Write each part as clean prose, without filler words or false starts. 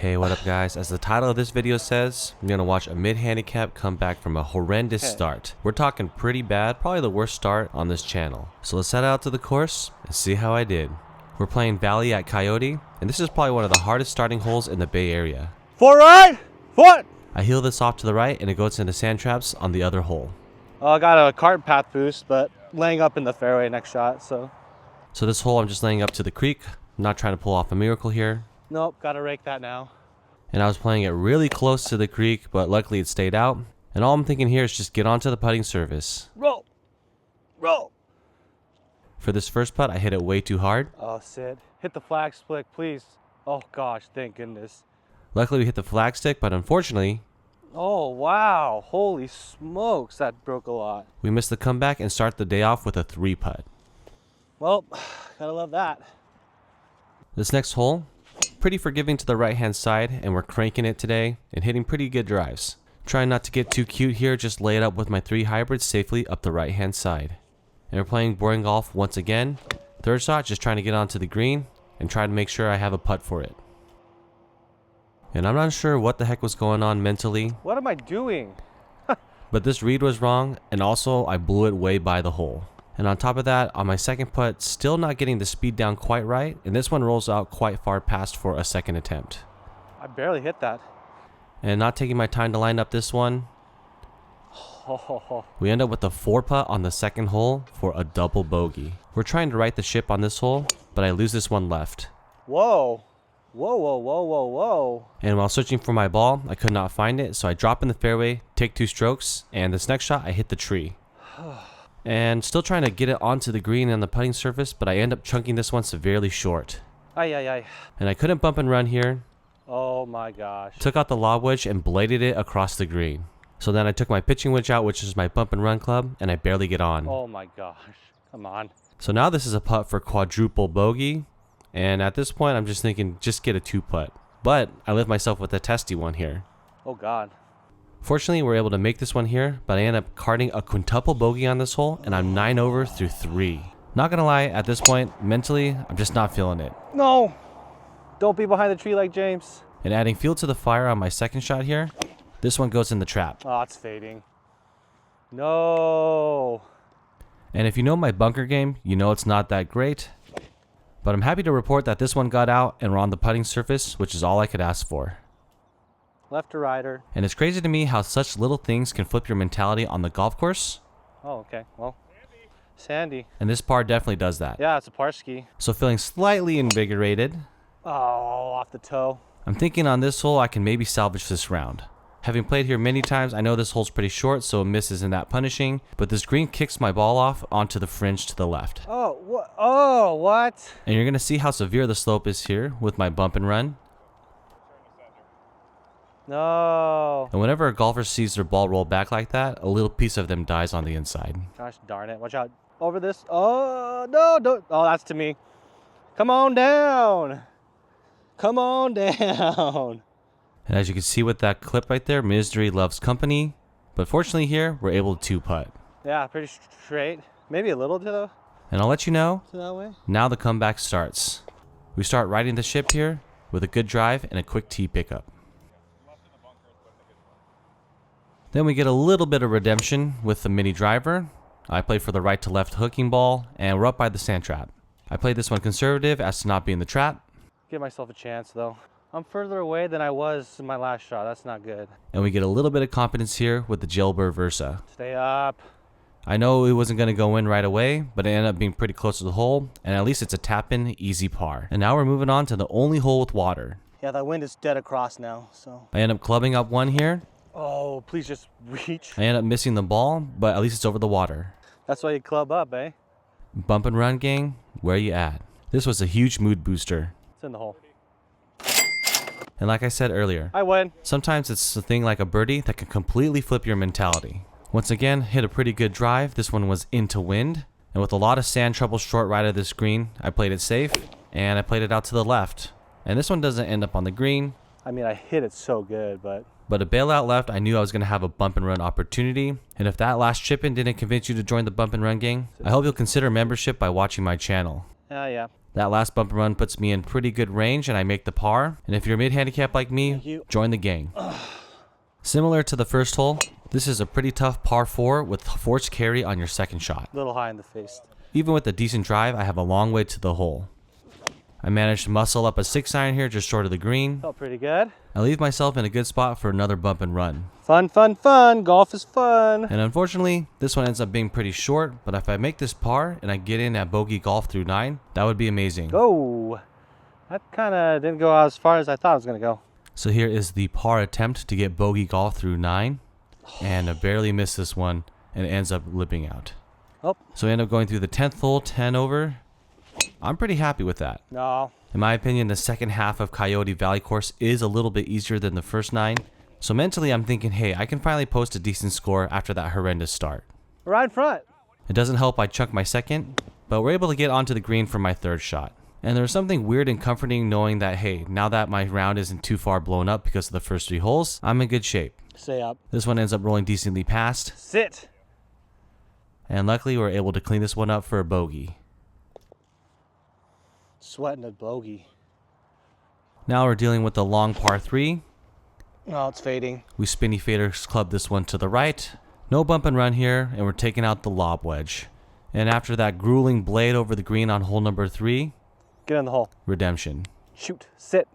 Hey, what up guys? As the title of this video says, I'm gonna watch a mid-handicap come back from a horrendous start. We're talking pretty bad, probably the worst start on this channel. So let's head out to the course and see how I did. We're playing Valley at Coyote, and this is probably one of the hardest starting holes in the Bay Area. Four right, foot. I heel this off to the right and it goes into sand traps on the other hole. I got a cart path boost, but laying up in the fairway next shot, so this hole I'm just laying up to the creek. I'm not trying to pull off a miracle here. nope, gotta rake that now. And I was playing it really close to the creek, but luckily it stayed out. And all I'm thinking here is just get onto the putting surface. Roll, roll. For this first putt, I hit it way too hard. Oh, Sid, hit the flag split, please. Oh gosh, thank goodness. Luckily we hit the flag stick, but unfortunately, Oh wow, holy smokes, that broke a lot. we missed the comeback and start the day off with a 3-putt. Well, gotta love that. This next hole, pretty forgiving to the right-hand side, and we're cranking it today and hitting pretty good drives. Trying not to get too cute here, just lay it up with my 3 hybrids safely up the right-hand side. And we're playing boring golf once again. Third shot, just trying to get onto the green and try to make sure I have a putt for it. And I'm not sure what the heck was going on mentally, What am I doing? but this read was wrong, and also I blew it way by the hole. And on top of that, on my second putt, still not getting the speed down quite right, and this one rolls out quite far past for a second attempt. I barely hit that. And not taking my time to line up this one, we end up with a 4-putt on the second hole for a double bogey. We're trying to right the ship on this hole, but I lose this one left. Whoa, whoa, whoa, whoa, whoa, whoa. And while searching for my ball, I could not find it, so I drop in the fairway, take 2 strokes, and this next shot I hit the tree. And still trying to get it onto the green and the putting surface, but I end up chunking this one severely short. Ay, ay, ay. And I couldn't bump and run here. Oh my gosh. Took out the lob wedge and bladed it across the green. So then I took my pitching wedge out, which is my bump and run club, and I barely get on. Oh my gosh. Come on. So now this is a putt for quadruple bogey. And at this point, I'm just thinking, just get a 2-putt. But I left myself with a testy one here. Oh God. Fortunately, we're able to make this one here, but I end up carting a quintuple bogey on this hole, and I'm 9 over through 3. Not gonna lie, at this point, mentally, I'm just not feeling it. No. Don't be behind the tree like James. And adding fuel to the fire on my second shot here, this one goes in the trap. Oh, it's fading. No. And if you know my bunker game, you know it's not that great. But I'm happy to report that this one got out and we're on the putting surface, which is all I could ask for. Left to righter. And it's crazy to me how such little things can flip your mentality on the golf course. Oh, okay. Well, sandy. And this par definitely does that. Yeah, it's a par ski. So feeling slightly invigorated, Oh, off the toe. I'm thinking on this hole I can maybe salvage this round. Having played here many times, I know this hole's pretty short, so a miss isn't that punishing, but this green kicks my ball off onto the fringe to the left. Oh, what? Oh, what? And you're going to see how severe the slope is here with my bump and run. No. And whenever a golfer sees their ball roll back like that, a little piece of them dies on the inside. Gosh darn it. Watch out. Over this. Oh, no, don't. Oh, that's to me. Come on down. Come on down. And as you can see with that clip right there, misery loves company. But fortunately here, we're able to 2-putt. Yeah, pretty straight. Maybe a little to And I'll let you know, that way. now the comeback starts. We start riding the ship here with a good drive and a quick tee pickup. Then we get a little bit of redemption with the mini driver. I played for the right to left hooking ball, and we're up by the sand trap. I played this one conservative as to not be in the trap. Give myself a chance, though. I'm further away than I was in my last shot. That's not good. And we get a little bit of confidence here with the jailbird Versa. Stay up. I know it wasn't going to go in right away, but it ended up being pretty close to the hole, and at least it's a tap-in, easy par. And now we're moving on to the only hole with water. Yeah, that wind is dead across now, so. I end up clubbing up one here. Oh, please just reach. I end up missing the ball, but at least it's over the water. That's why you club up, eh? Bump and run, gang, where you at? This was a huge mood booster. It's in the hole. And like I said earlier, I win. sometimes it's a thing like a birdie that can completely flip your mentality. Once again, hit a pretty good drive. This one was into wind. And with a lot of sand trouble short right of this green, I played it safe, and I played it out to the left. And this one doesn't end up on the green. I mean, I hit it so good, but a bailout left, I knew I was going to have a bump and run opportunity. And if that last chip in didn't convince you to join the bump and run gang, I hope you'll consider membership by watching my channel. yeah. That last bump and run puts me in pretty good range and I make the par. And if you're mid-handicap like me, join the gang. Similar to the first hole, this is a pretty tough par 4 with forced carry on your second shot. A little high in the face. Even with a decent drive, I have a long way to the hole. I managed to muscle up a 6-iron here just short of the green. Felt pretty good. I leave myself in a good spot for another bump and run. Fun, fun, fun. Golf is fun. And unfortunately, this one ends up being pretty short, but if I make this par and I get in at bogey golf through 9, that would be amazing. Oh, that kind of didn't go as far as I thought it was going to go. So here is the par attempt to get bogey golf through 9, and I barely missed this one and it ends up lipping out. Oh. So I end up going through the 10th hole, 10 over. I'm pretty happy with that. No. In my opinion, the second half of Coyote Valley course is a little bit easier than the first 9. So mentally, I'm thinking, hey, I can finally post a decent score after that horrendous start. Right in front. It doesn't help I chunk my second, but we're able to get onto the green for my third shot. And there's something weird and comforting knowing that, hey, now that my round isn't too far blown up because of the first 3 holes, I'm in good shape. Stay up. This one ends up rolling decently past. Sit. And luckily, we're able to clean this one up for a bogey. Sweating a bogey. Now we're dealing with the long par 3. Oh, it's fading. We spinny faders club this one to the right. No bump and run here, and we're taking out the lob wedge. And after that grueling blade over the green on hole number 3, get in the hole. redemption. Shoot. Sit.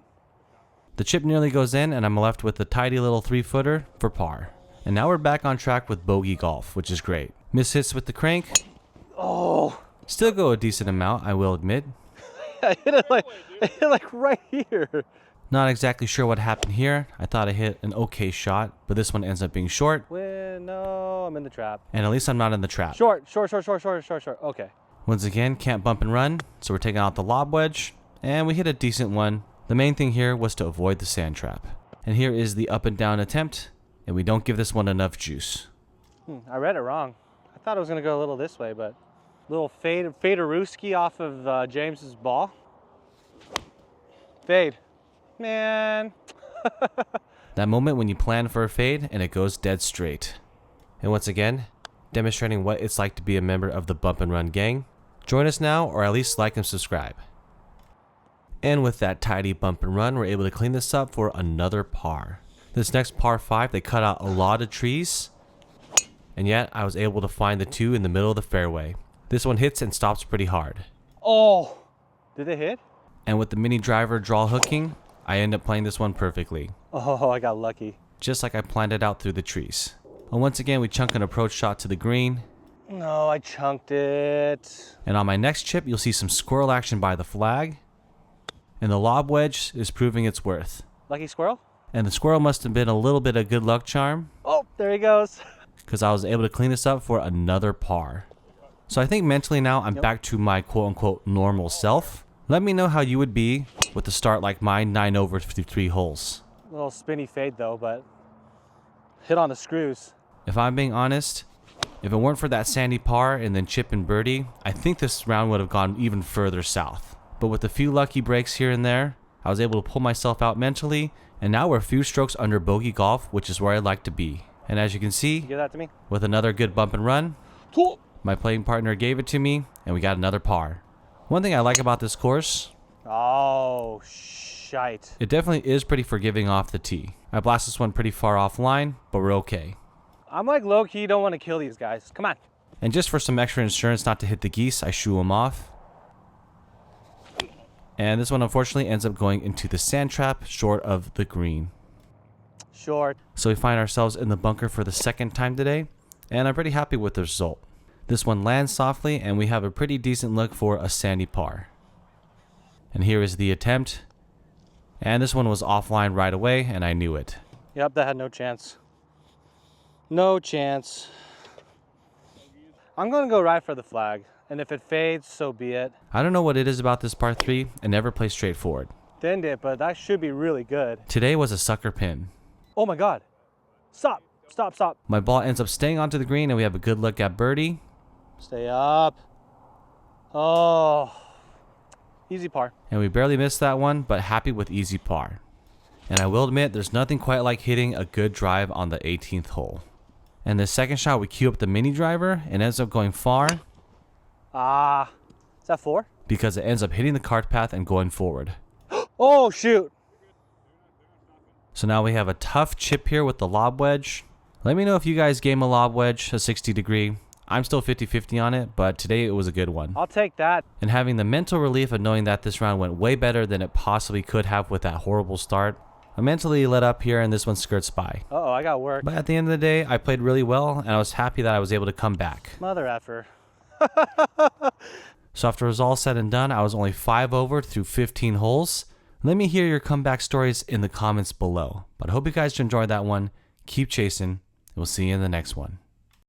The chip nearly goes in, and I'm left with a tidy little 3-footer for par. And now we're back on track with bogey golf, which is great. Miss hits with the crank. Oh. Still go a decent amount, I will admit. I hit it like right here. Not exactly sure what happened here. I thought I hit an okay shot, but this one ends up being short. No, I'm in the trap. And at least I'm not in the trap. Short. Okay. Once again, can't bump and run, so we're taking out the lob wedge, and we hit a decent one. The main thing here was to avoid the sand trap. And here is the up and down attempt, and we don't give this one enough juice. I read it wrong. I thought it was going to go a little this way, but little faderooski off of James's ball. Fade. Man. That moment when you plan for a fade and it goes dead straight. And once again, demonstrating what it's like to be a member of the Bump and Run gang. Join us now, or at least like and subscribe. And with that tidy bump and run, we're able to clean this up for another par. This next par 5, they cut out a lot of trees, and yet I was able to find the 2 in the middle of the fairway. This one hits and stops pretty hard. Oh, did it hit? And with the mini driver draw hooking, I end up playing this one perfectly. Oh, I got lucky. Just like I planned it out through the trees. And once again, we chunk an approach shot to the green. No, I chunked it. And on my next chip, you'll see some squirrel action by the flag. And the lob wedge is proving its worth. Lucky squirrel? And the squirrel must have been a little bit of good luck charm. Oh, there he goes. Because I was able to clean this up for another par. So I think mentally now I'm back to my quote-unquote normal self. Let me know how you would be with a start like mine, 9 over 53 holes. A little spinny fade though, but hit on the screws. If I'm being honest, if it weren't for that sandy par and then chip and birdie, I think this round would have gone even further south. But with a few lucky breaks here and there, I was able to pull myself out mentally, and now we're a few strokes under bogey golf, which is where I'd like to be. And as you can see, Give that to me. with another good bump and run, my playing partner gave it to me, and we got another par. One thing I like about this course, Oh, shite. it definitely is pretty forgiving off the tee. I blast this one pretty far offline, but we're okay. I'm like low-key don't want to kill these guys. Come on. And just for some extra insurance not to hit the geese, I shoo them off. And this one unfortunately ends up going into the sand trap short of the green. Short. So we find ourselves in the bunker for the second time today, and I'm pretty happy with the result. This one lands softly, and we have a pretty decent look for a sandy par. And here is the attempt. And this one was offline right away, and I knew it. Yep, that had no chance. No chance. I'm going to go right for the flag. And if it fades, so be it. I don't know what it is about this par 3, it never plays straightforward. Didn't it, but that should be really good. Today was a sucker pin. Oh my God. Stop. Stop, stop. My ball ends up staying onto the green, and we have a good look at birdie. Stay up. Oh. Easy par. And we barely missed that one, but happy with easy par. And I will admit, there's nothing quite like hitting a good drive on the 18th hole. And the second shot, we cue up the mini driver, and ends up going far. Is that 4? because it ends up hitting the cart path and going forward. Oh, shoot. So now we have a tough chip here with the lob wedge. Let me know if you guys game a lob wedge, a 60 degree. I'm still 50-50 on it, but today it was a good one. I'll take that. And having the mental relief of knowing that this round went way better than it possibly could have with that horrible start, I mentally let up here and this one skirts by. Uh-oh, I got work. But at the end of the day, I played really well and I was happy that I was able to come back. Mother effer. So after it was all said and done, I was only 5 over through 15 holes. Let me hear your comeback stories in the comments below. But I hope you guys enjoyed that one. Keep chasing, and we'll see you in the next one.